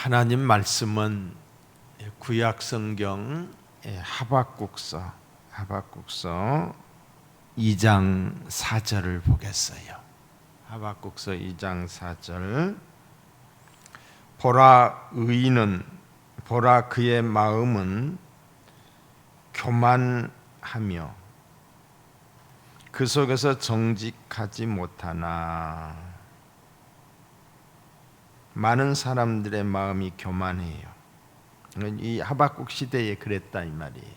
하나님 말씀은 구약 성경 하박국서 2장 4절을 보겠어요. 하박국서 2장 4절. 보라 그의 마음은 교만하며 그 속에서 정직하지 못하나. 많은 사람들의 마음이 교만해요. 이 하박국 시대에 그랬다 이 말이에요.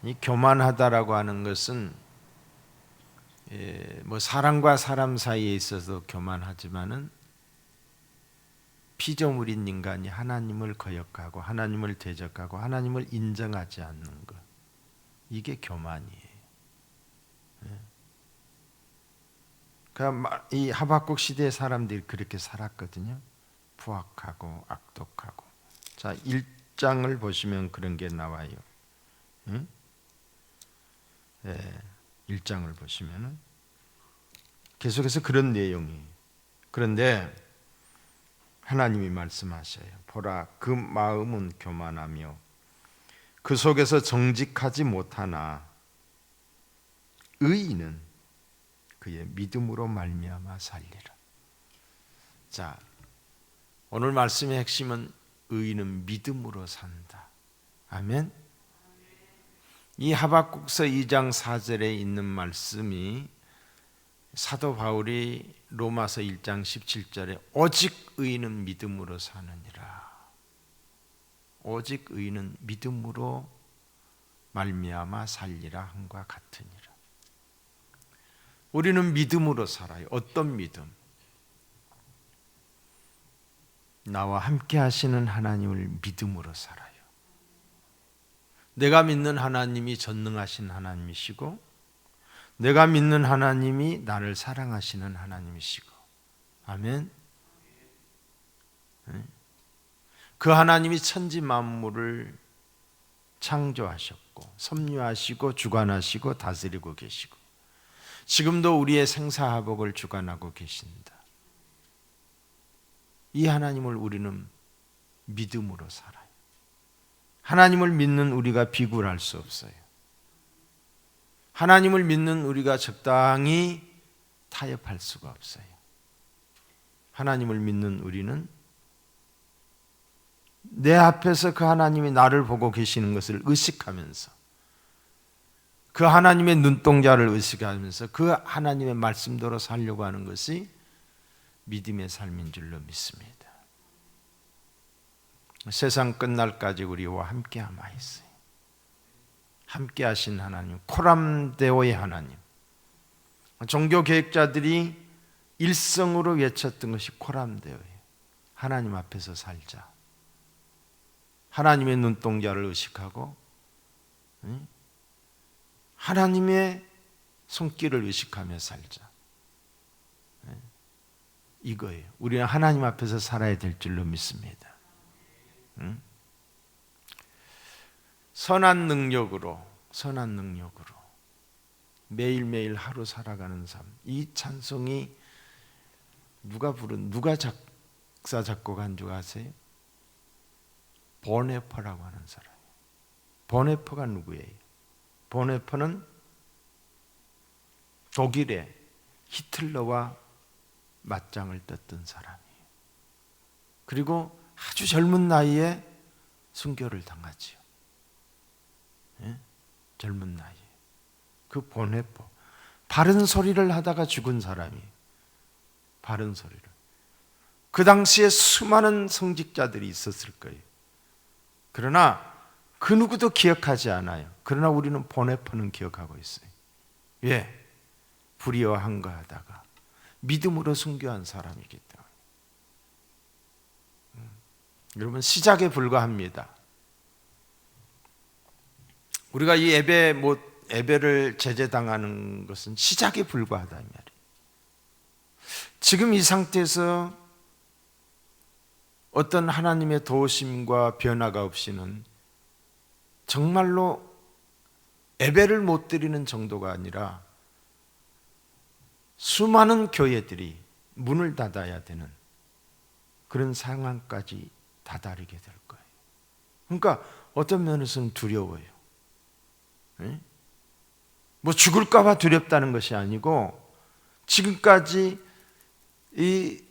이 교만하다라고 하는 것은 뭐 사람과 사람 사이에 있어서 교만하지만은 피조물인 인간이 하나님을 거역하고 하나님을 대적하고 하나님을 인정하지 않는 것, 이게 교만이에요. 그러니까 이 하박국 시대의 사람들이 그렇게 살았거든요. 부악하고 악독하고. 자, 1장을 보시면 그런 게 나와요. 응? 1장을 보시면은 계속해서 그런 내용이. 그런데 하나님이 말씀하셔요. 보라, 그 마음은 교만하며 그 속에서 정직하지 못하나 의인은 그의 믿음으로 말미암아 살리라. 자, 오늘 말씀의 핵심은 의인은 믿음으로 산다. 아멘. 이 하박국서 2장 4절에 있는 말씀이 사도 바울이 로마서 1장 17절에 오직 의인은 믿음으로 사느니라. 오직 의인은 믿음으로 말미암아 살리라 함과 같으니라. 우리는 믿음으로 살아요. 어떤 믿음? 나와 함께 하시는 하나님을 믿음으로 살아요. 내가 믿는 하나님이 전능하신 하나님이시고 내가 믿는 하나님이 나를 사랑하시는 하나님이시고. 아멘. 그 하나님이 천지 만물을 창조하셨고 섭리하시고 주관하시고 다스리고 계시고 지금도 우리의 생사화복을 주관하고 계신다. 이 하나님을 우리는 믿음으로 살아요. 하나님을 믿는 우리가 비굴할 수 없어요. 하나님을 믿는 우리가 적당히 타협할 수가 없어요. 하나님을 믿는 우리는 내 앞에서 그 하나님이 나를 보고 계시는 것을 의식하면서 그 하나님의 눈동자를 의식하면서 그 하나님의 말씀대로 살려고 하는 것이 믿음의 삶인 줄로 믿습니다. 세상 끝날까지 우리와 함께 아마 있어요. 함께 하신 하나님, 코람데오의 하나님. 종교 계획자들이 일성으로 외쳤던 것이 코람데오예요. 하나님 앞에서 살자. 하나님의 눈동자를 의식하고 하나님의 손길을 의식하며 살자. 이거예요. 우리는 하나님 앞에서 살아야 될 줄로 믿습니다. 선한 능력으로 매일매일 하루 살아가는 삶. 이 찬송이 누가 작사 작곡한 줄 아세요? 보네퍼라고 하는 사람이에요. 보네퍼가 누구예요? 보네퍼는 독일의 히틀러와 맞짱을 떴던 사람이에요. 그리고 아주 젊은 나이에 순교를 당하지요. 젊은 나이에. 그 보네퍼. 바른 소리를 하다가 죽은 사람이에요. 바른 소리를. 그 당시에 수많은 성직자들이 있었을 거예요. 그러나 그 누구도 기억하지 않아요. 그러나 우리는 보네퍼는 기억하고 있어요. 왜? 불의와 항거하다가 믿음으로 순교한 사람이기 때문에. 여러분, 시작에 불과합니다. 우리가 이 예배를 제재당하는 것은 시작에 불과하다 이 말이에요. 지금 이 상태에서 어떤 하나님의 도우심과 변화가 없이는 정말로 예배를 못 드리는 정도가 아니라 수많은 교회들이 문을 닫아야 되는 그런 상황까지 다다르게 될 거예요. 그러니까 어떤 면에서는 두려워요. 뭐 죽을까 봐 두렵다는 것이 아니고, 지금까지 이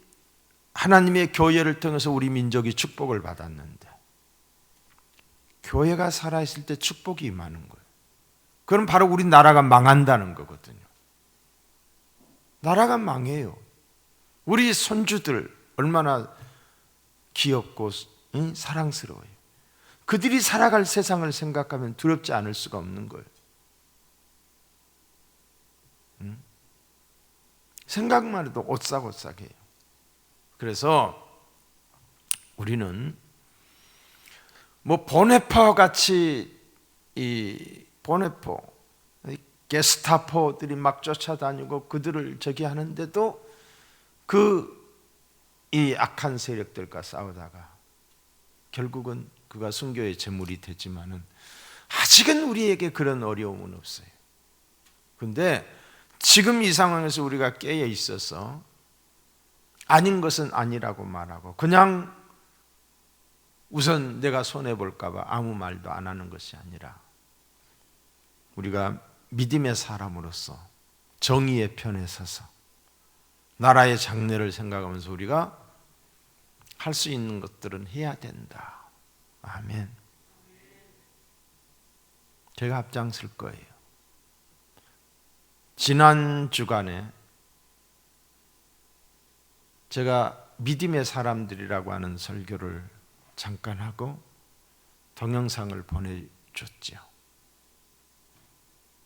하나님의 교회를 통해서 우리 민족이 축복을 받았는데, 교회가 살아있을 때 축복이 임하는 거예요. 그럼 바로 우리 나라가 망한다는 거거든요. 나라가 망해요. 우리 손주들 얼마나 귀엽고 사랑스러워요. 그들이 살아갈 세상을 생각하면 두렵지 않을 수가 없는 거예요. 생각만 해도 오싹오싹해요. 그래서 우리는 뭐 보네파 같이 이 보네포, 게스타포들이 막 쫓아다니고 그들을 저기 하는데도 이 악한 세력들과 싸우다가 결국은 그가 순교의 제물이 됐지만은 아직은 우리에게 그런 어려움은 없어요. 근데 지금 이 상황에서 우리가 깨어 있어서 아닌 것은 아니라고 말하고 그냥 우선 내가 손해볼까 봐 아무 말도 안 하는 것이 아니라, 우리가 믿음의 사람으로서 정의의 편에 서서 나라의 장래를 생각하면서 우리가 할 수 있는 것들은 해야 된다. 아멘. 제가 앞장설 거예요. 지난 주간에 제가 믿음의 사람들이라고 하는 설교를 잠깐 하고 동영상을 보내줬죠.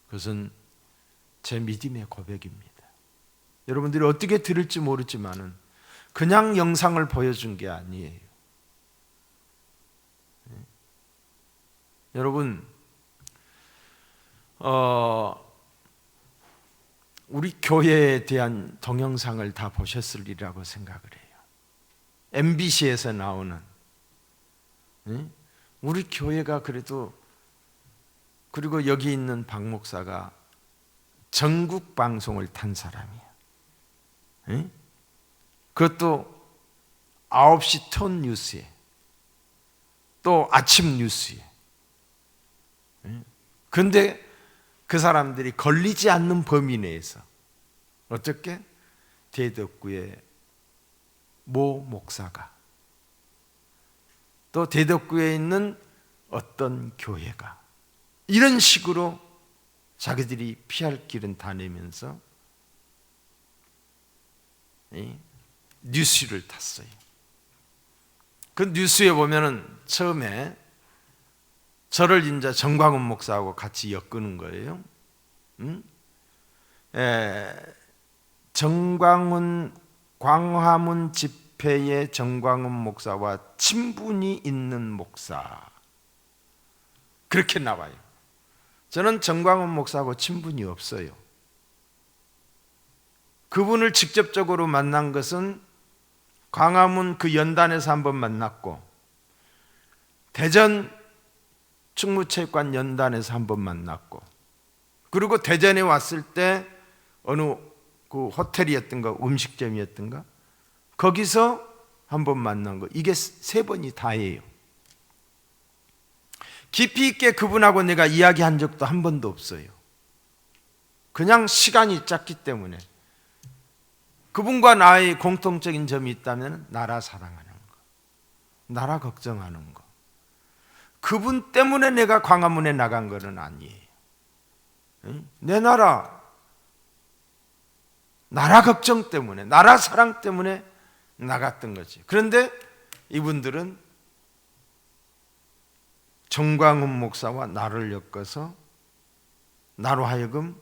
그것은 제 믿음의 고백입니다. 여러분들이 어떻게 들을지 모르지만은 그냥 영상을 보여준 게 아니에요. 여러분, 우리 교회에 대한 동영상을 다 보셨으리라고 생각을 해요. MBC에서 나오는 우리 교회가 그래도, 그리고 여기 있는 박 목사가 전국 방송을 탄 사람이에요. 그것도 9시 톤 뉴스에, 또 아침 뉴스에. 그런데 그 사람들이 걸리지 않는 범위 내에서 어떻게 대덕구의 모 목사가, 또 대덕구에 있는 어떤 교회가 이런 식으로 자기들이 피할 길은 다 내면서 뉴스를 탔어요. 그 뉴스에 보면은 처음에 저를 이제 정광훈 목사하고 같이 엮는 거예요. 정광훈 광화문 집회의 정광훈 목사와 친분이 있는 목사, 그렇게 나와요. 저는 정광훈 목사하고 친분이 없어요. 그분을 직접적으로 만난 것은 광화문 그 연단에서 한번 만났고, 대전 충무체육관 연단에서 한번 만났고, 그리고 대전에 왔을 때 어느 그 호텔이었던가 음식점이었던가 거기서 한번 만난 거, 이게 3번이 다예요. 깊이 있게 그분하고 내가 이야기한 적도 한 번도 없어요. 그냥 시간이 짧기 때문에. 그분과 나의 공통적인 점이 있다면 나라 사랑하는 거, 나라 걱정하는 거. 그분 때문에 내가 광화문에 나간 것은 아니에요. 내 나라 걱정 때문에, 나라 사랑 때문에 나갔던 거지. 그런데 이분들은 정광훈 목사와 나를 엮어서 나로 하여금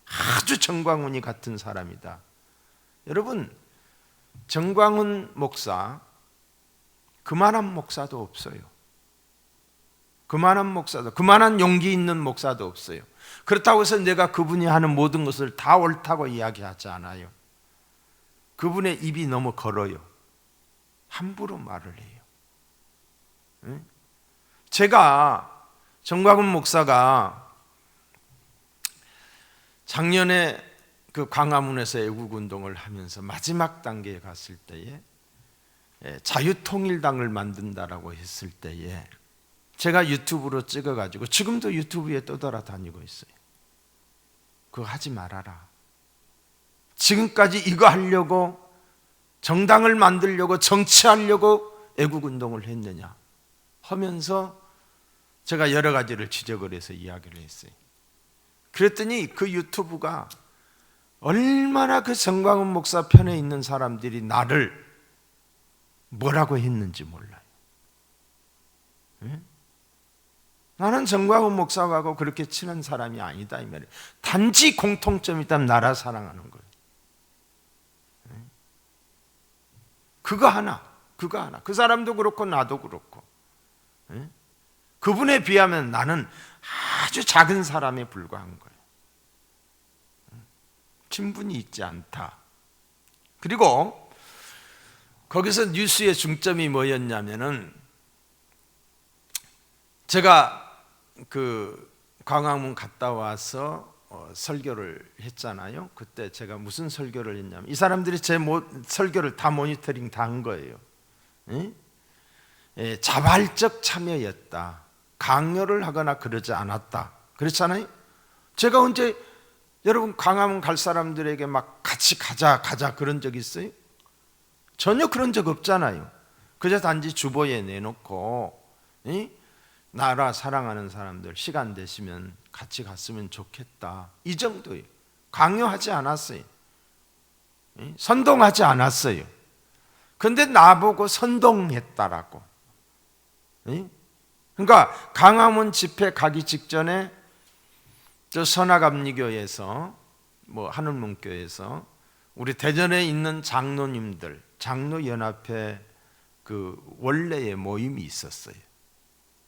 아주 정광훈이 같은 사람이다. 여러분, 정광훈 목사, 그만한 목사도 없어요. 그만한 목사도, 그만한 용기 있는 목사도 없어요. 그렇다고 해서 내가 그분이 하는 모든 것을 다 옳다고 이야기하지 않아요. 그분의 입이 너무 걸어요. 함부로 말을 해요. 제가, 정광훈 목사가 작년에 그 광화문에서 애국운동을 하면서 마지막 단계에 갔을 때에 자유통일당을 만든다라고 했을 때에 제가 유튜브로 찍어가지고 지금도 유튜브에 떠돌아다니고 있어요. 그거 하지 말아라. 지금까지 이거 하려고, 정당을 만들려고, 정치하려고 애국운동을 했느냐 하면서 제가 여러 가지를 지적을 해서 이야기를 했어요. 그랬더니 그 유튜브가 얼마나 그 정광훈 목사 편에 있는 사람들이 나를 뭐라고 했는지 몰라요. 응? 나는 정광훈 목사하고 그렇게 친한 사람이 아니다 이 말이에요. 단지 공통점이 있다면 나라 사랑하는 거예요. 응? 그거 하나. 그 사람도 그렇고 나도 그렇고. 응? 그분에 비하면 나는 아주 작은 사람에 불과한 거예요. 친분이 있지 않다. 그리고 거기서 뉴스의 중점이 뭐였냐면은 제가 그 광화문 갔다 와서 설교를 했잖아요. 그때 제가 무슨 설교를 했냐면 이 사람들이 제 설교를 다 모니터링 다 한 거예요. 자발적 참여였다. 강요를 하거나 그러지 않았다. 그렇잖아요. 제가 언제 여러분 광화문 갈 사람들에게 막 같이 가자 그런 적 있어요? 전혀 그런 적 없잖아요. 그저 단지 주보에 내놓고 나라 사랑하는 사람들 시간 되시면 같이 갔으면 좋겠다 이 정도예요. 강요하지 않았어요. 선동하지 않았어요. 그런데 나보고 선동했다라고. 그러니까 광화문 집회 가기 직전에 저 선악감리교에서 뭐 하늘문교에서 우리 대전에 있는 장로님들 장로연합회 그 원래의 모임이 있었어요.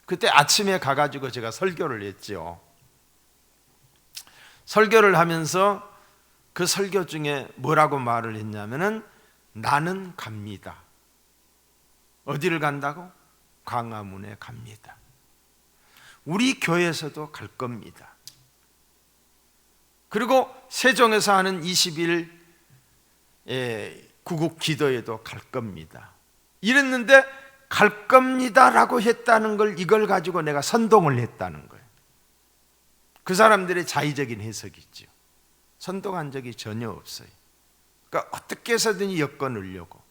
그때 아침에 가가지고 제가 설교를 했죠. 설교를 하면서 그 설교 중에 뭐라고 말을 했냐면은 나는 갑니다. 어디를 간다고? 광화문에 갑니다. 우리 교회에서도 갈 겁니다. 그리고 세종에서 하는 20일 구국 기도에도 갈 겁니다. 이랬는데 갈 겁니다라고 했다는 걸 이걸 가지고 내가 선동을 했다는 거예요. 그 사람들의 자의적인 해석이 있죠. 선동한 적이 전혀 없어요. 그러니까 어떻게 해서든지 엮어넣으려고.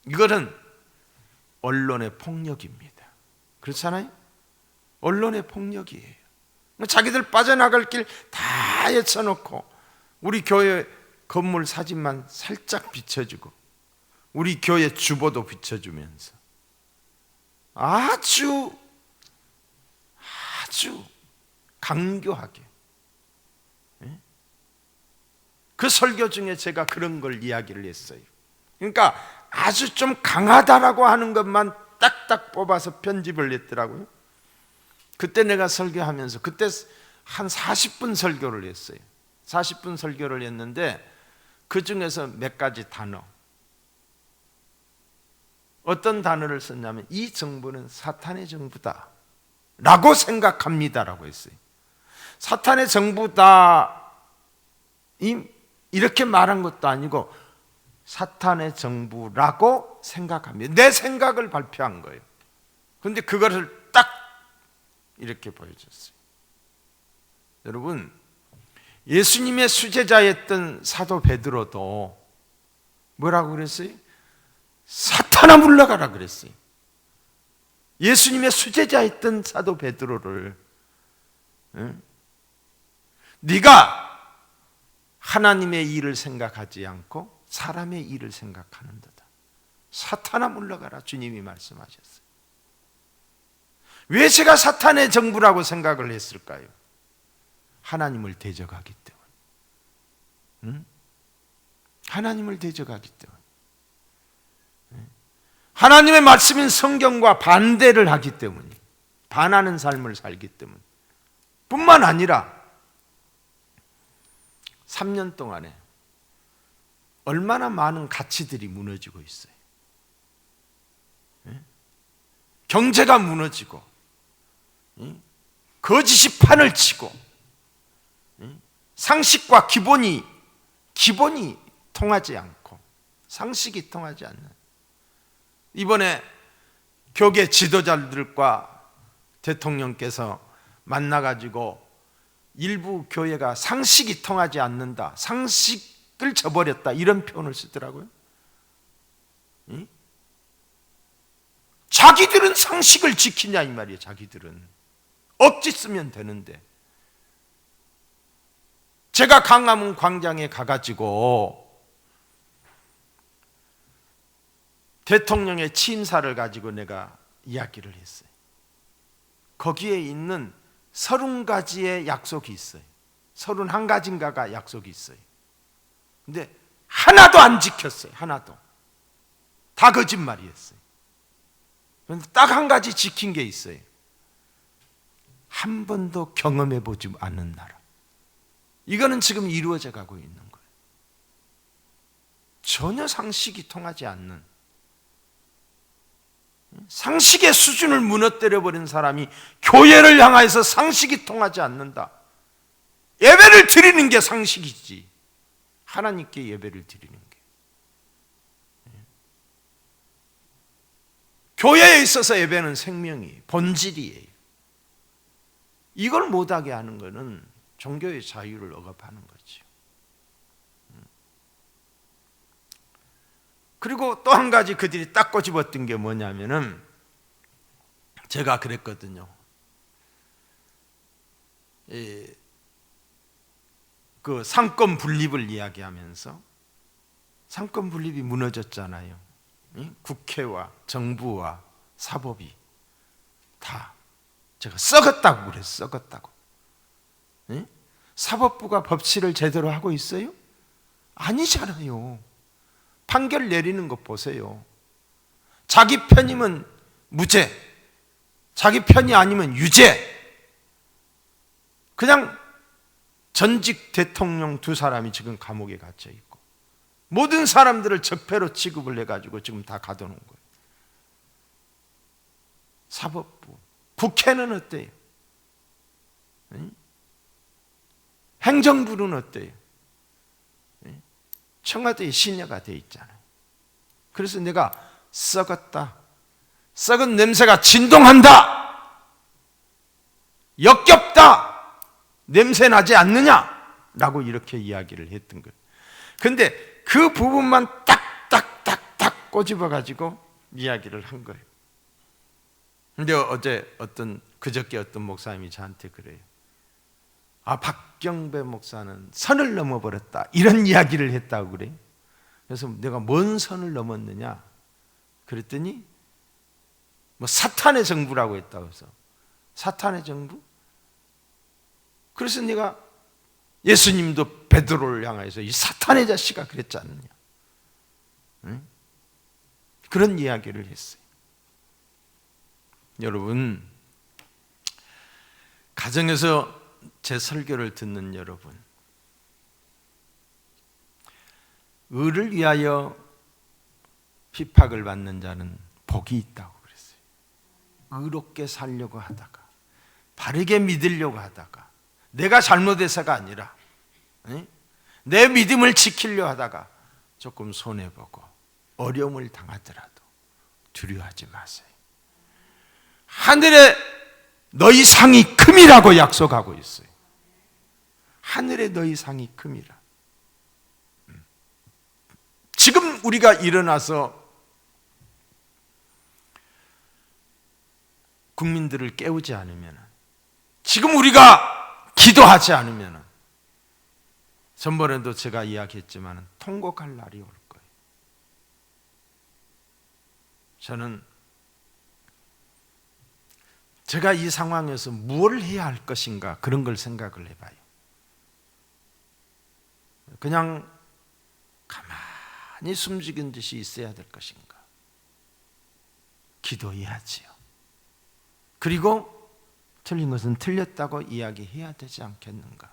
이거는 언론의 폭력입니다. 그렇잖아요? 언론의 폭력이에요. 자기들 빠져나갈 길 다 헤쳐놓고 우리 교회 건물 사진만 살짝 비춰주고 우리 교회 주보도 비춰주면서 아주 강교하게 그 설교 중에 제가 그런 걸 이야기를 했어요. 그러니까 아주 좀 강하다라고 하는 것만 딱딱 뽑아서 편집을 했더라고요. 그때 내가 설교하면서 그때 한 40분 설교를 했어요. 40분 설교를 했는데 그 중에서 몇 가지 단어, 어떤 단어를 썼냐면 이 정부는 사탄의 정부다 라고 생각합니다 라고 했어요. 사탄의 정부다 이렇게 말한 것도 아니고 사탄의 정부라고 생각합니다. 내 생각을 발표한 거예요. 그런데 그것을 딱 이렇게 보여줬어요. 여러분, 예수님의 수제자였던 사도 베드로도 뭐라고 그랬어요? 사탄아 물러가라 그랬어요. 예수님의 수제자였던 사도 베드로를 네가 하나님의 일을 생각하지 않고 사람의 일을 생각하는도다. 사탄아 물러가라 주님이 말씀하셨어요. 왜 제가 사탄의 정부라고 생각을 했을까요? 하나님을 대적하기 때문에. 하나님을 대적하기 때문에. 하나님의 말씀인 성경과 반대를 하기 때문에. 반하는 삶을 살기 때문에. 뿐만 아니라 3년 동안에 얼마나 많은 가치들이 무너지고 있어요. 경제가 무너지고 거짓이 판을 치고 상식과 기본이 통하지 않고 상식이 통하지 않는. 이번에 교계 지도자들과 대통령께서 만나가지고 일부 교회가 상식이 통하지 않는다, 상식을 저버렸다, 이런 표현을 쓰더라고요. 자기들은 상식을 지키냐 이 말이에요. 자기들은 억지 쓰면 되는데. 제가 광화문 광장에 가가지고 대통령의 취임사를 가지고 내가 이야기를 했어요. 거기에 있는 30가지의 약속이 있어요. 31가지인가가 약속이 있어요. 근데 하나도 안 지켰어요. 하나도. 다 거짓말이었어요. 그런데 딱 한 가지 지킨 게 있어요. 한 번도 경험해 보지 않는 나라. 이거는 지금 이루어져 가고 있는 거예요. 전혀 상식이 통하지 않는, 상식의 수준을 무너뜨려 버린 사람이 교회를 향해서 상식이 통하지 않는다. 예배를 드리는 게 상식이지, 하나님께 예배를 드리는 게. 교회에 있어서 예배는 생명이에요. 본질이에요. 이걸 못하게 하는 것은 종교의 자유를 억압하는 거죠. 그리고 또 한 가지 그들이 딱 꼬집었던 게 뭐냐면은, 제가 그랬거든요. 그 상권 분립을 이야기하면서, 상권 분립이 무너졌잖아요. 국회와 정부와 사법이 다 제가 썩었다고 그랬어요. 썩었다고. 사법부가 법치를 제대로 하고 있어요? 아니잖아요. 판결 내리는 것 보세요. 자기 편이면 무죄, 자기 편이 아니면 유죄. 그냥 전직 대통령 2사람이 지금 감옥에 갇혀 있고, 모든 사람들을 적폐로 취급을 해가지고 지금 다 가둬놓은 거예요. 사법부. 국회는 어때요? 행정부는 어때요? 청와대에 신여가 돼 있잖아요. 그래서 내가 썩었다, 썩은 냄새가 진동한다, 역겹다, 냄새 나지 않느냐라고 이렇게 이야기를 했던 거예요. 근데 그 부분만 딱딱딱딱 꼬집어가지고 이야기를 한 거예요. 근데 그저께 어떤 목사님이 저한테 그래요. 박경배 목사는 선을 넘어버렸다, 이런 이야기를 했다고 그래요. 그래서 내가 뭔 선을 넘었느냐 그랬더니 사탄의 정부라고 했다고 해서. 사탄의 정부? 그래서 내가 예수님도 베드로를 향해서 이 사탄의 자식아 그랬지 않느냐, 그런 이야기를 했어요. 여러분, 가정에서 제 설교를 듣는 여러분, 의를 위하여 핍박을 받는 자는 복이 있다고 그랬어요. 의롭게 살려고 하다가, 바르게 믿으려고 하다가, 내가 잘못해서가 아니라 내 믿음을 지키려 하다가 조금 손해보고 어려움을 당하더라도 두려워하지 마세요. 하늘에 너희 상이 큼이라고 약속하고 있어요. 하늘에 너희 상이 큼이라. 지금 우리가 일어나서 국민들을 깨우지 않으면, 지금 우리가 기도하지 않으면, 전번에도 제가 이야기했지만 통곡할 날이 올 거예요. 저는 제가 이 상황에서 무엇을 해야 할 것인가, 그런 걸 생각을 해봐요. 그냥 가만히 숨죽인 듯이 있어야 될 것인가? 기도해야지요. 그리고 틀린 것은 틀렸다고 이야기해야 되지 않겠는가?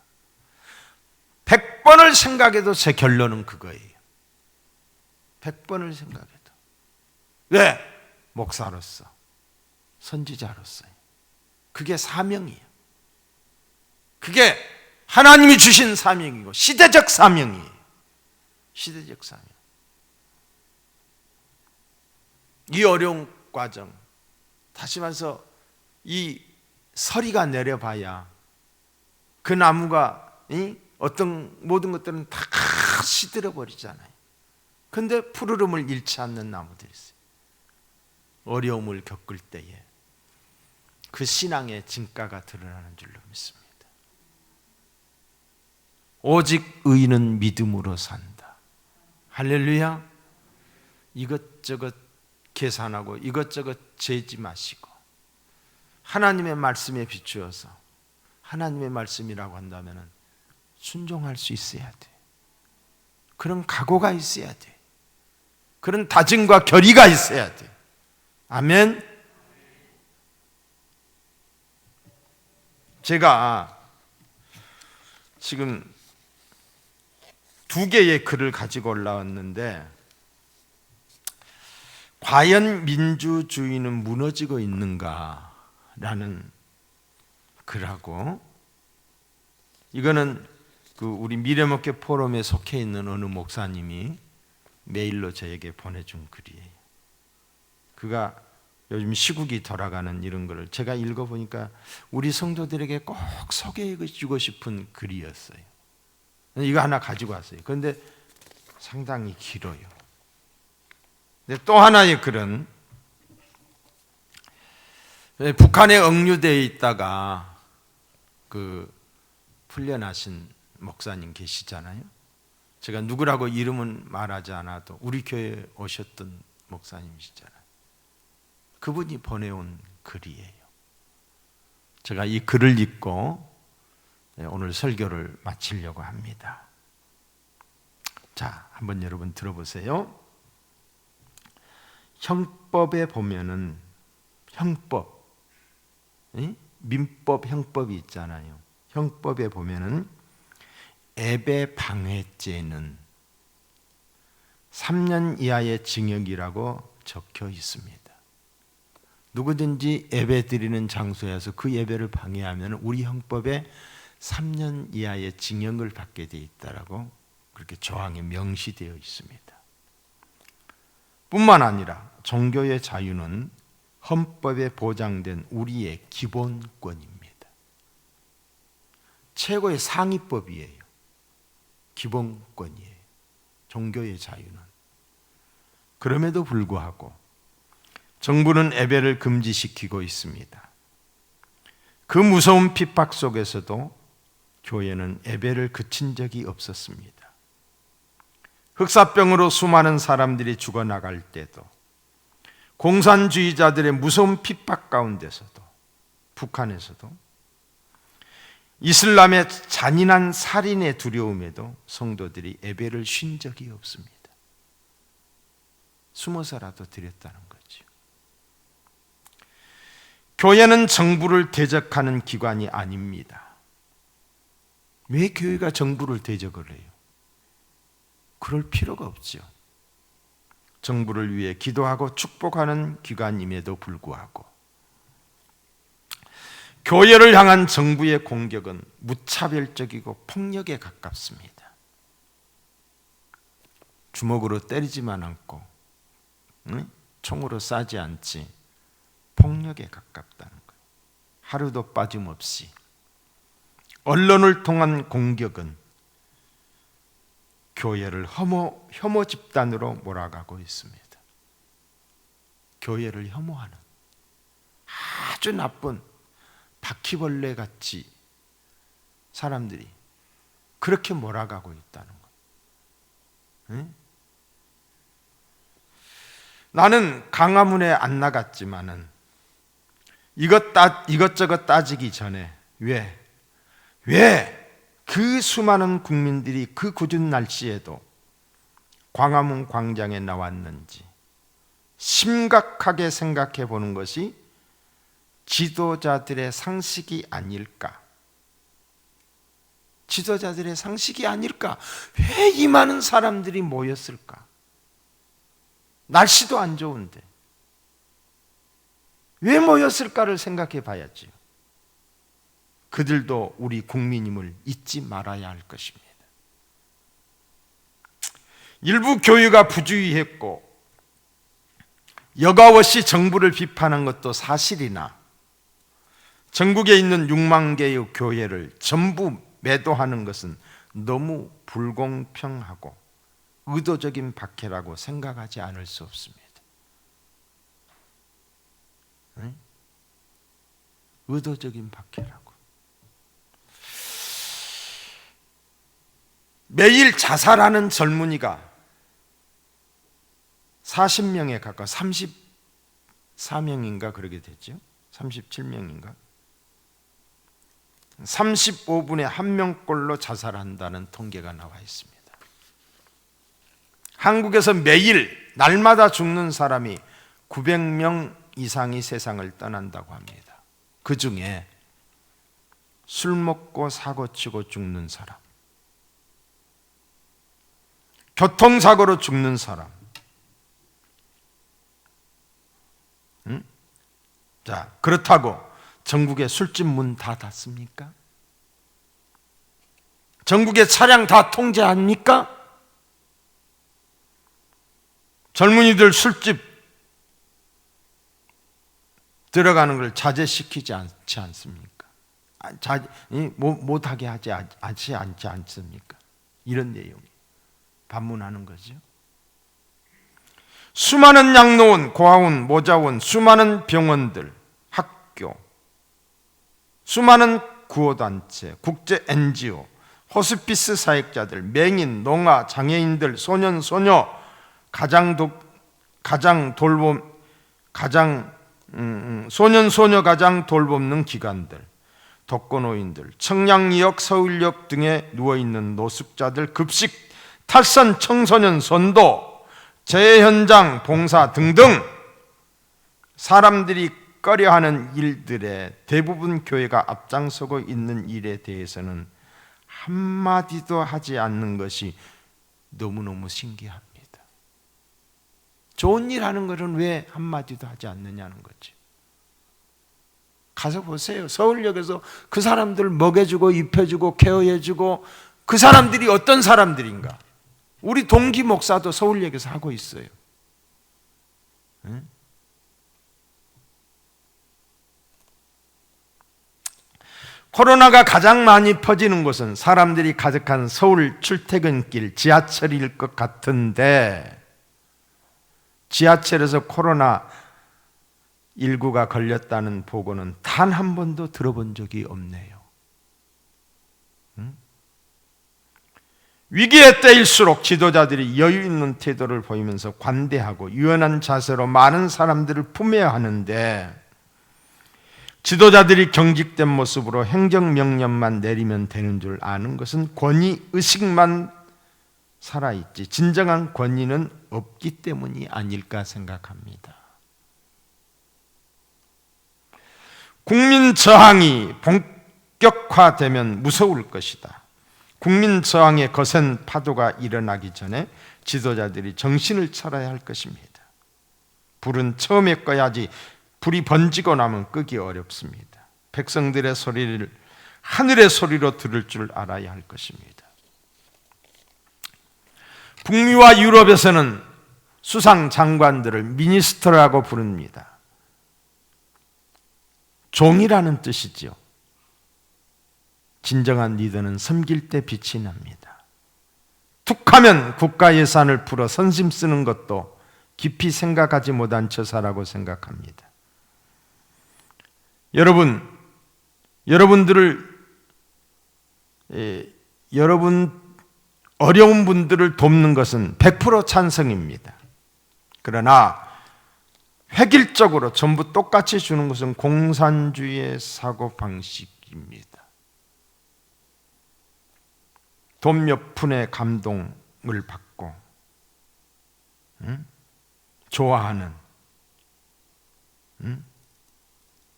100번을 생각해도 제 결론은 그거예요. 100번을 생각해도. 왜? 목사로서, 선지자로서요. 그게 사명이에요. 그게 하나님이 주신 사명이고 시대적 사명이에요. 시대적 사명. 이 어려운 과정, 다시 말해서 이 서리가 내려봐야 그 나무가 어떤 모든 것들은 다 시들어 버리잖아요. 그런데 푸르름을 잃지 않는 나무들이 있어요. 어려움을 겪을 때에 그 신앙의 진가가 드러나는 줄로 믿습니다. 오직 의인은 믿음으로 산다. 할렐루야. 이것저것 계산하고 이것저것 재지 마시고 하나님의 말씀에 비추어서, 하나님의 말씀이라고 한다면 순종할 수 있어야 돼. 그런 각오가 있어야 돼. 그런 다짐과 결의가 있어야 돼. 아멘. 제가 지금 2개의 글을 가지고 올라왔는데, 과연 민주주의는 무너지고 있는가라는 글하고, 이거는 우리 미래목회 포럼에 속해 있는 어느 목사님이 메일로 저에게 보내준 글이에요. 그가 요즘 시국이 돌아가는 이런 글을 제가 읽어보니까 우리 성도들에게 꼭 소개해주고 싶은 글이었어요. 이거 하나 가지고 왔어요. 그런데 상당히 길어요. 근데 또 하나의 글은, 북한에 억류되어 있다가 풀려나신 목사님 계시잖아요. 제가 누구라고 이름은 말하지 않아도 우리 교회에 오셨던 목사님이시잖아요. 그분이 보내온 글이에요. 제가 이 글을 읽고 오늘 설교를 마치려고 합니다. 자, 한번 여러분 들어보세요. 형법에 보면은 형법, 민법, 형법이 있잖아요. 형법에 보면은 애배 방해죄는 3년 이하의 징역이라고 적혀 있습니다. 누구든지 예배 드리는 장소에서 그 예배를 방해하면 우리 형법에 3년 이하의 징역을 받게 되어 있다라고 그렇게 조항에 명시되어 있습니다. 뿐만 아니라 종교의 자유는 헌법에 보장된 우리의 기본권입니다. 최고의 상위법이에요. 기본권이에요. 종교의 자유는. 그럼에도 불구하고 정부는 예배를 금지시키고 있습니다. 그 무서운 핍박 속에서도 교회는 예배를 그친 적이 없었습니다. 흑사병으로 수많은 사람들이 죽어나갈 때도, 공산주의자들의 무서운 핍박 가운데서도, 북한에서도, 이슬람의 잔인한 살인의 두려움에도 성도들이 예배를 쉰 적이 없습니다. 숨어서라도 드렸다는 거죠. 교회는 정부를 대적하는 기관이 아닙니다. 왜 교회가 정부를 대적을 해요? 그럴 필요가 없죠. 정부를 위해 기도하고 축복하는 기관임에도 불구하고 교회를 향한 정부의 공격은 무차별적이고 폭력에 가깝습니다. 주먹으로 때리지만 않고 총으로 쏴지 않지 폭력에 가깝다는 거예요. 하루도 빠짐없이 언론을 통한 공격은 교회를 혐오 집단으로 몰아가고 있습니다. 교회를 혐오하는 아주 나쁜 바퀴벌레 같이 사람들이 그렇게 몰아가고 있다는 거예요. 나는 강화문에 안 나갔지만은 이것저것 따지기 전에 왜 그 수많은 국민들이 그 궂은 날씨에도 광화문 광장에 나왔는지 심각하게 생각해 보는 것이 지도자들의 상식이 아닐까? 지도자들의 상식이 아닐까? 왜 이 많은 사람들이 모였을까? 날씨도 안 좋은데 왜 모였을까를 생각해 봐야지요. 그들도 우리 국민임을 잊지 말아야 할 것입니다. 일부 교회가 부주의했고 여과 없이 정부를 비판한 것도 사실이나 전국에 있는 6만 개의 교회를 전부 매도하는 것은 너무 불공평하고 의도적인 박해라고 생각하지 않을 수 없습니다. 의도적인 박해라고. 매일 자살하는 젊은이가 40명에 가까워 34명인가 그러게 됐죠. 37명인가. 35분에 1명꼴로 자살한다는 통계가 나와 있습니다. 한국에서 매일 날마다 죽는 사람이 900명 이상이 세상을 떠난다고 합니다. 그 중에 술 먹고 사고치고 죽는 사람, 교통사고로 죽는 사람, 자, 그렇다고 전국에 술집 문 다 닫습니까? 전국의 차량 다 통제합니까? 젊은이들 술집 들어가는 걸 자제시키지 않지 않습니까? 못하게 하지 않지 않습니까? 이런 내용이 반문하는 거죠. 수많은 양로원, 고아원, 모자원, 수많은 병원들, 학교, 수많은 구호단체, 국제 NGO, 호스피스 사역자들, 맹인, 농아, 장애인들, 소년, 소녀, 소년, 소녀 가장 돌봄는 기관들, 독거노인들, 청량리역, 서울역 등에 누워있는 노숙자들, 급식, 탈선, 청소년, 선도, 재해 현장, 봉사 등등 사람들이 꺼려하는 일들에 대부분 교회가 앞장서고 있는 일에 대해서는 한마디도 하지 않는 것이 너무너무 신기합니다. 좋은 일 하는 것은 왜 한마디도 하지 않느냐는 거지. 가서 보세요. 서울역에서 그 사람들 먹여주고 입혀주고 케어해주고 그 사람들이 어떤 사람들인가. 우리 동기 목사도 서울역에서 하고 있어요. 코로나가 가장 많이 퍼지는 곳은 사람들이 가득한 서울 출퇴근길 지하철일 것 같은데 지하철에서 코로나19가 걸렸다는 보고는 단 한 번도 들어본 적이 없네요. 위기의 때일수록 지도자들이 여유 있는 태도를 보이면서 관대하고 유연한 자세로 많은 사람들을 품어야 하는데 지도자들이 경직된 모습으로 행정명령만 내리면 되는 줄 아는 것은 권위의식만 살아있지 진정한 권위는 없기 때문이 아닐까 생각합니다. 국민 저항이 본격화되면 무서울 것이다. 국민 저항의 거센 파도가 일어나기 전에 지도자들이 정신을 차려야 할 것입니다. 불은 처음에 꺼야지 불이 번지고 나면 끄기 어렵습니다. 백성들의 소리를 하늘의 소리로 들을 줄 알아야 할 것입니다. 북미와 유럽에서는 수상 장관들을 미니스터라고 부릅니다. 종이라는 뜻이죠. 진정한 리더는 섬길 때 빛이 납니다. 툭하면 국가 예산을 풀어 선심 쓰는 것도 깊이 생각하지 못한 처사라고 생각합니다. 여러분들을 어려운 분들을 돕는 것은 100% 찬성입니다. 그러나 획일적으로 전부 똑같이 주는 것은 공산주의의 사고방식입니다. 돈 몇 푼의 감동을 받고 좋아하는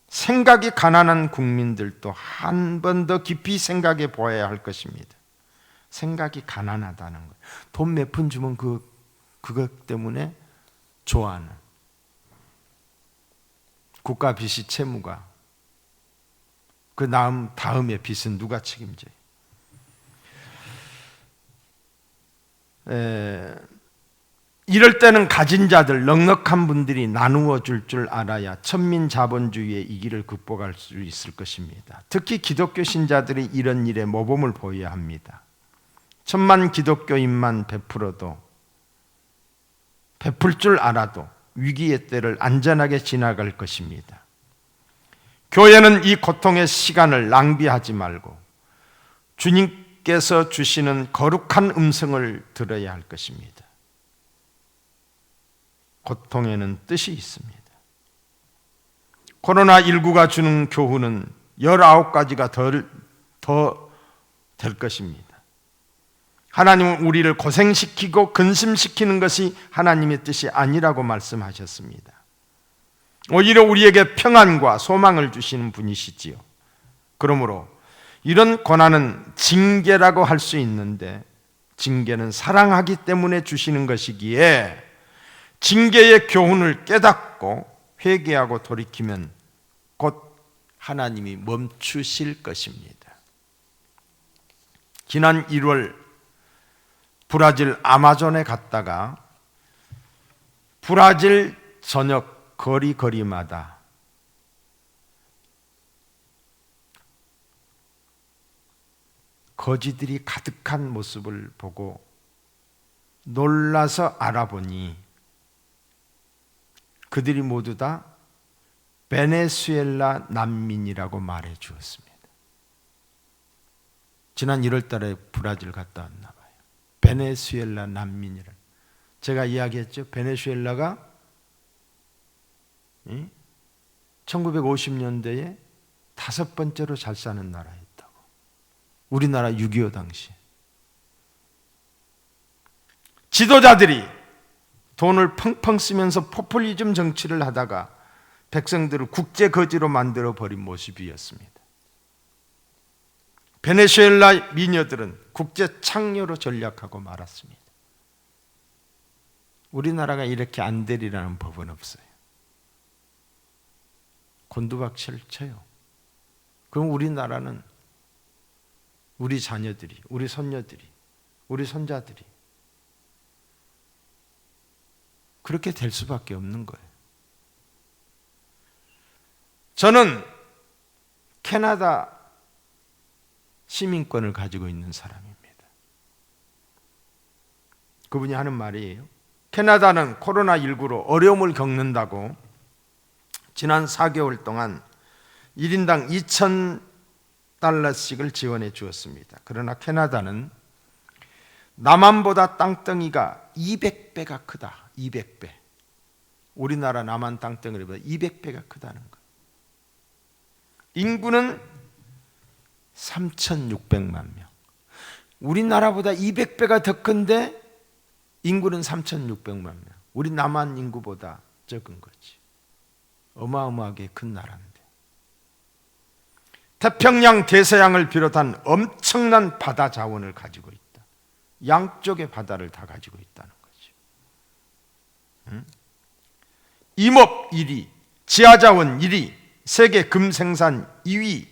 생각이 가난한 국민들도 한 번 더 깊이 생각해 보아야 할 것입니다. 생각이 가난하다는 것. 돈 몇 푼 주면 그것 때문에 좋아하는 국가 빚이 채무가 그 다음의 빚은 누가 책임져요? 이럴 때는 가진 자들, 넉넉한 분들이 나누어 줄 알아야 천민자본주의의 이 길을 극복할 수 있을 것입니다. 특히 기독교 신자들이 이런 일에 모범을 보여야 합니다. 천만 기독교인만 베풀어도, 베풀 줄 알아도 위기의 때를 안전하게 지나갈 것입니다. 교회는 이 고통의 시간을 낭비하지 말고 주님께서 주시는 거룩한 음성을 들어야 할 것입니다. 고통에는 뜻이 있습니다. 코로나19가 주는 교훈은 19가지가 더 될 것입니다. 하나님은 우리를 고생시키고 근심시키는 것이 하나님의 뜻이 아니라고 말씀하셨습니다. 오히려 우리에게 평안과 소망을 주시는 분이시지요. 그러므로 이런 고난은 징계라고 할 수 있는데, 징계는 사랑하기 때문에 주시는 것이기에 징계의 교훈을 깨닫고 회개하고 돌이키면 곧 하나님이 멈추실 것입니다. 지난 1월 브라질 아마존에 갔다가 브라질 전역 거리마다 거지들이 가득한 모습을 보고 놀라서 알아보니 그들이 모두 다 베네수엘라 난민이라고 말해 주었습니다. 지난 1월 달에 브라질 갔다 왔나 봐요. 베네수엘라 난민이라. 제가 이야기했죠. 베네수엘라가 1950년대에 5번째로 잘 사는 나라였다고. 우리나라 6.25 당시. 지도자들이 돈을 펑펑 쓰면서 포퓰리즘 정치를 하다가 백성들을 국제 거지로 만들어 버린 모습이었습니다. 베네수엘라 미녀들은 국제 창녀로 전락하고 말았습니다. 우리나라가 이렇게 안 되리라는 법은 없어요. 곤두박질 쳐요. 그럼 우리나라는 우리 자녀들이, 우리 손녀들이, 우리 손자들이 그렇게 될 수밖에 없는 거예요. 저는 캐나다 시민권을 가지고 있는 사람입니다. 그분이 하는 말이에요. 캐나다는 코로나19로 어려움을 겪는다고 지난 4개월 동안 1인당 $2,000씩을 지원해 주었습니다. 그러나 캐나다는 남한보다 땅덩이가 200배가 크다. 200배. 우리나라 남한 땅덩이보다 200배가 크다는 거예요. 인구는 3,600만 명. 우리나라보다 200배가 더 큰데 인구는 3,600만 명. 우리 남한 인구보다 적은 거지. 어마어마하게 큰 나라인데. 태평양 대서양을 비롯한 엄청난 바다 자원을 가지고 있다. 양쪽의 바다를 다 가지고 있다는 거지. 임업 1위, 지하자원 1위, 세계 금생산 2위,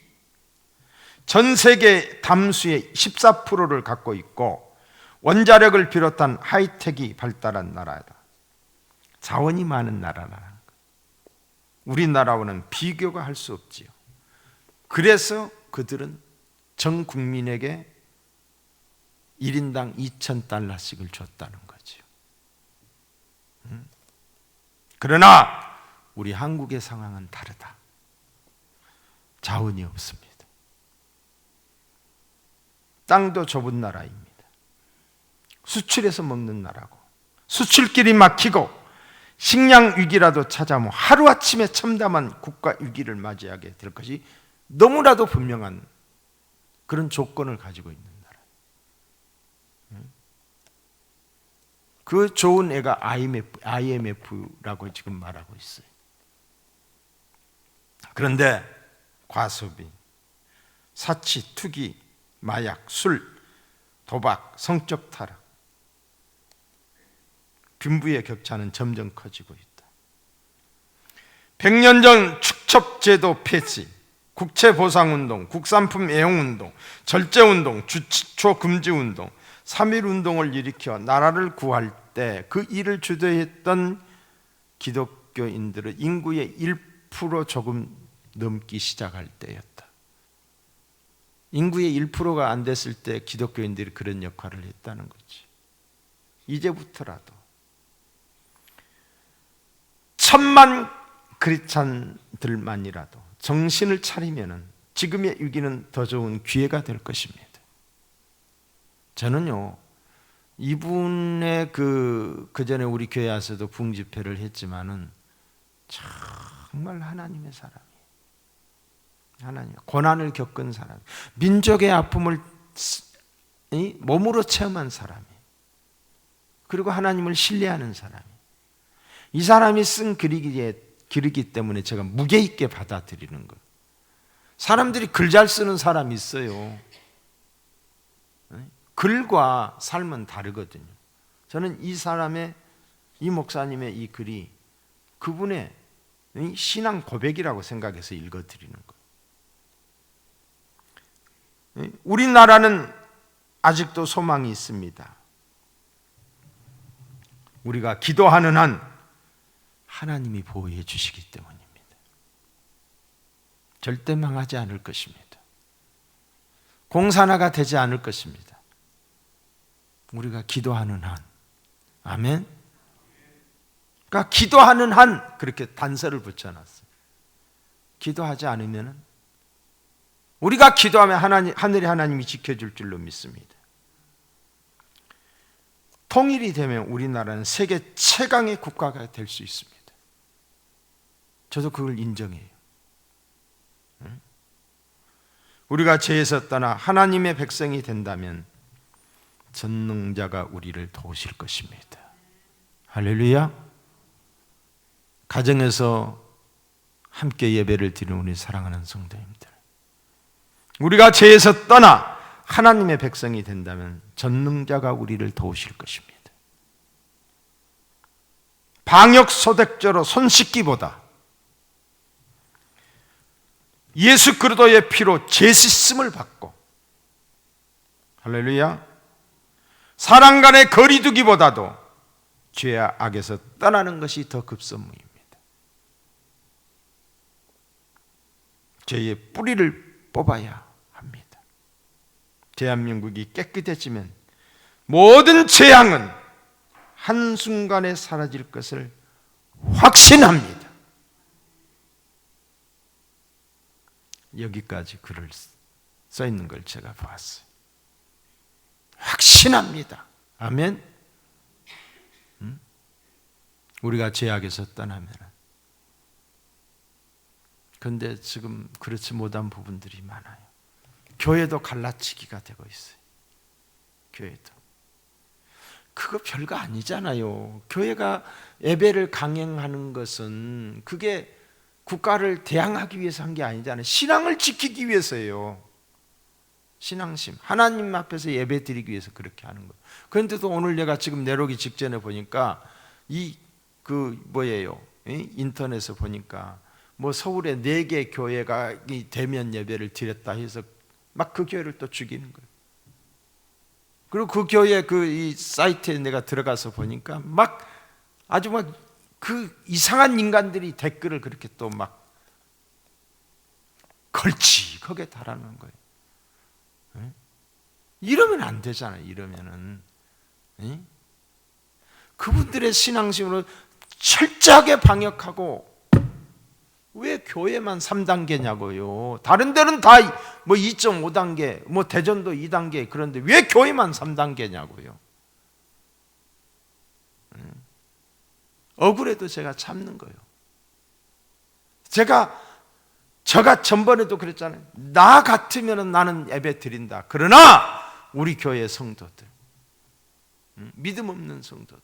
전 세계 담수의 14%를 갖고 있고 원자력을 비롯한 하이텍이 발달한 나라다. 자원이 많은 나라라는 거. 우리나라와는 비교가 할 수 없지요. 그래서 그들은 전 국민에게 1인당 $2,000씩을 줬다는 거지요. 그러나 우리 한국의 상황은 다르다. 자원이 없습니다. 땅도 좁은 나라입니다. 수출해서 먹는 나라고, 수출길이 막히고 식량 위기라도 찾아오면 하루아침에 참담한 국가 위기를 맞이하게 될 것이 너무나도 분명한 그런 조건을 가지고 있는 나라. 그 좋은 애가 IMF라고 지금 말하고 있어요. 그런데 과소비, 사치, 투기, 마약, 술, 도박, 성적 타락, 빈부의 격차는 점점 커지고 있다. 100년 전 축첩제도 폐지, 국채보상운동, 국산품 애용운동, 절제운동, 주식초 금지운동, 3.1운동을 일으켜 나라를 구할 때 그 일을 주도했던 기독교인들은 인구의 1% 조금 넘기 시작할 때였다. 인구의 1%가 안 됐을 때 기독교인들이 그런 역할을 했다는 거지. 이제부터라도 1,000만 크리스찬들만이라도 정신을 차리면은 지금의 위기는 더 좋은 기회가 될 것입니다. 저는요, 이분의 그 전에 우리 교회 와서도 부흥집회를 했지만은 정말 하나님의 사람이에요. 하나님, 고난을 겪은 사람, 민족의 아픔을 몸으로 체험한 사람이에요. 그리고 하나님을 신뢰하는 사람이에요. 이 사람이 쓴 글이기 때문에 제가 무게 있게 받아들이는 거예요. 사람들이 글 잘 쓰는 사람이 있어요. 글과 삶은 다르거든요. 저는 이 목사님의 이 글이 그분의 신앙 고백이라고 생각해서 읽어드리는 거예요. 우리나라는 아직도 소망이 있습니다. 우리가 기도하는 한 하나님이 보호해 주시기 때문입니다. 절대 망하지 않을 것입니다. 공산화가 되지 않을 것입니다. 우리가 기도하는 한, 아멘. 그러니까 기도하는 한 그렇게 단서를 붙여놨어요. 기도하지 않으면 우리가 기도하면 하늘의 하나님이 지켜줄 줄로 믿습니다. 통일이 되면 우리나라는 세계 최강의 국가가 될 수 있습니다. 저도 그걸 인정해요. 우리가 죄에서 떠나 하나님의 백성이 된다면 전능자가 우리를 도우실 것입니다. 할렐루야. 가정에서 함께 예배를 드리는 우리 사랑하는 성도님들, 우리가 죄에서 떠나 하나님의 백성이 된다면 전능자가 우리를 도우실 것입니다. 방역소득제로 손 씻기보다 예수 그리스도의 피로 죄 씻음을 받고, 할렐루야, 사람 간의 거리 두기보다도 죄와 악에서 떠나는 것이 더 급선무입니다. 죄의 뿌리를 뽑아야 합니다. 대한민국이 깨끗해지면 모든 재앙은 한순간에 사라질 것을 확신합니다. 여기까지 글을 써 있는 걸 제가 봤어요. 확신합니다. 아멘. 우리가 죄악에서 떠나면. 그런데 지금 그렇지 못한 부분들이 많아요. 교회도 갈라치기가 되고 있어요. 교회도. 그거 별거 아니잖아요. 교회가 예배를 강행하는 것은 그게 국가를 대항하기 위해서 한 게 아니잖아요. 신앙을 지키기 위해서예요. 신앙심, 하나님 앞에서 예배 드리기 위해서 그렇게 하는 거예요. 그런데도 오늘 내가 지금 내려오기 직전에 보니까 인터넷에 보니까 뭐 서울에 4개 교회가 대면 예배를 드렸다 해서 막 그 교회를 또 죽이는 거예요. 그리고 그 교회 이 사이트에 내가 들어가서 보니까 막 아주 막 그 이상한 인간들이 댓글을 그렇게 또 막 걸치하게 달아놓은 거예요. 이러면 안 되잖아요. 이러면은 그분들의 신앙심으로 철저하게 방역하고, 왜 교회만 3단계냐고요. 다른 데는 다 뭐 2.5단계, 뭐 대전도 2단계, 그런데 왜 교회만 3단계냐고요. 억울해도 제가 참는 거예요. 제가 전번에도 그랬잖아요. 나 같으면 나는 예배 드린다. 그러나 우리 교회 성도들, 믿음 없는 성도들,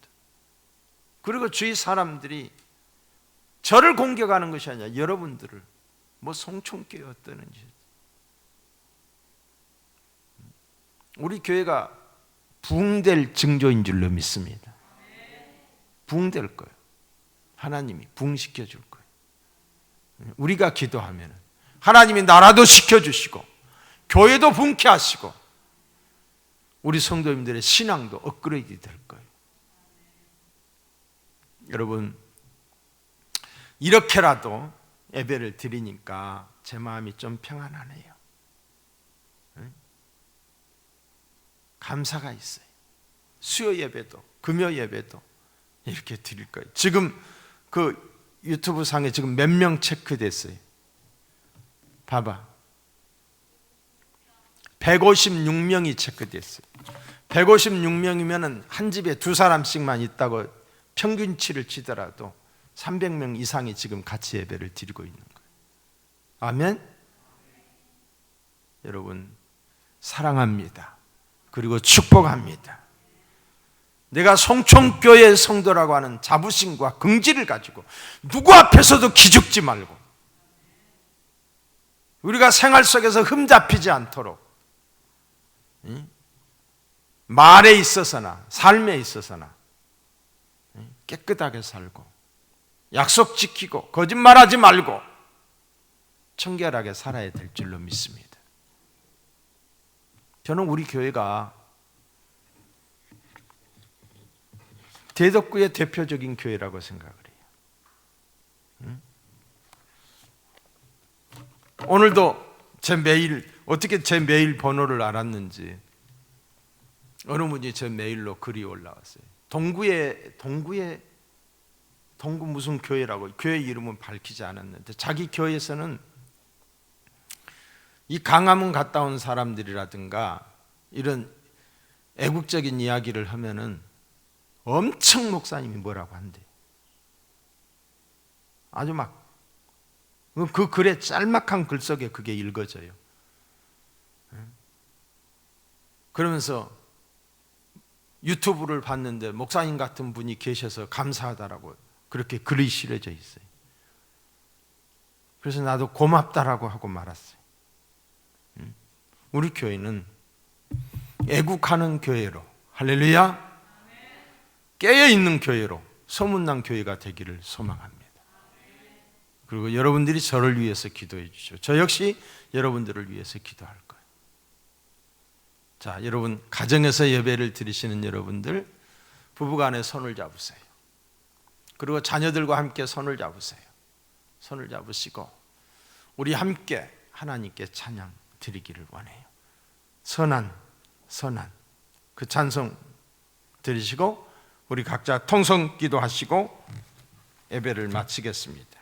그리고 주위 사람들이 저를 공격하는 것이 아니라 여러분들을 뭐 송총교회 어떠는지. 우리 교회가 부흥될 징조인 줄로 믿습니다. 부흥될 거예요. 하나님이 부흥시켜 줄 거예요. 우리가 기도하면 하나님이 나라도 시켜주시고 교회도 부흥케 하시고 우리 성도님들의 신앙도 업그레이드 될 거예요. 여러분, 이렇게라도 예배를 드리니까 제 마음이 좀 평안하네요. 감사가 있어요. 수요 예배도 금요 예배도 이렇게 드릴 거예요. 지금 그 유튜브 상에 지금 몇 명 체크됐어요? 봐봐. 156명이 체크됐어요. 156명이면 한 집에 두 사람씩만 있다고 평균치를 치더라도 300명 이상이 지금 같이 예배를 드리고 있는 거예요. 아멘? 여러분, 사랑합니다. 그리고 축복합니다. 내가 송총교회 성도라고 하는 자부심과 긍지를 가지고 누구 앞에서도 기죽지 말고, 우리가 생활 속에서 흠잡히지 않도록 말에 있어서나 삶에 있어서나 깨끗하게 살고 약속 지키고 거짓말하지 말고 청결하게 살아야 될 줄로 믿습니다. 저는 우리 교회가 대덕구의 대표적인 교회라고 생각을 해요. 오늘도 제 메일, 어떻게 제 메일 번호를 알았는지 어느 분이 제 메일로 글이 올라왔어요. 동구 무슨 교회라고, 교회 이름은 밝히지 않았는데 자기 교회에서는 이 강화문 갔다 온 사람들이라든가 이런 애국적인 이야기를 하면은 엄청 목사님이 뭐라고 한대. 아주 막 그 글의 짤막한 글 속에 그게 읽어져요. 그러면서 유튜브를 봤는데 목사님 같은 분이 계셔서 감사하다라고 그렇게 글이 실어져 있어요. 그래서 나도 고맙다라고 하고 말았어요. 우리 교회는 애국하는 교회로, 할렐루야, 깨어있는 교회로 소문난 교회가 되기를 소망합니다. 그리고 여러분들이 저를 위해서 기도해 주시오. 저 역시 여러분들을 위해서 기도할 거예요. 자, 여러분, 가정에서 예배를 드리시는 여러분들, 부부간에 손을 잡으세요. 그리고 자녀들과 함께 손을 잡으세요. 손을 잡으시고 우리 함께 하나님께 찬양 드리기를 원해요. 선한 그 찬송 드리시고 우리 각자 통성 기도하시고 예배를 마치겠습니다.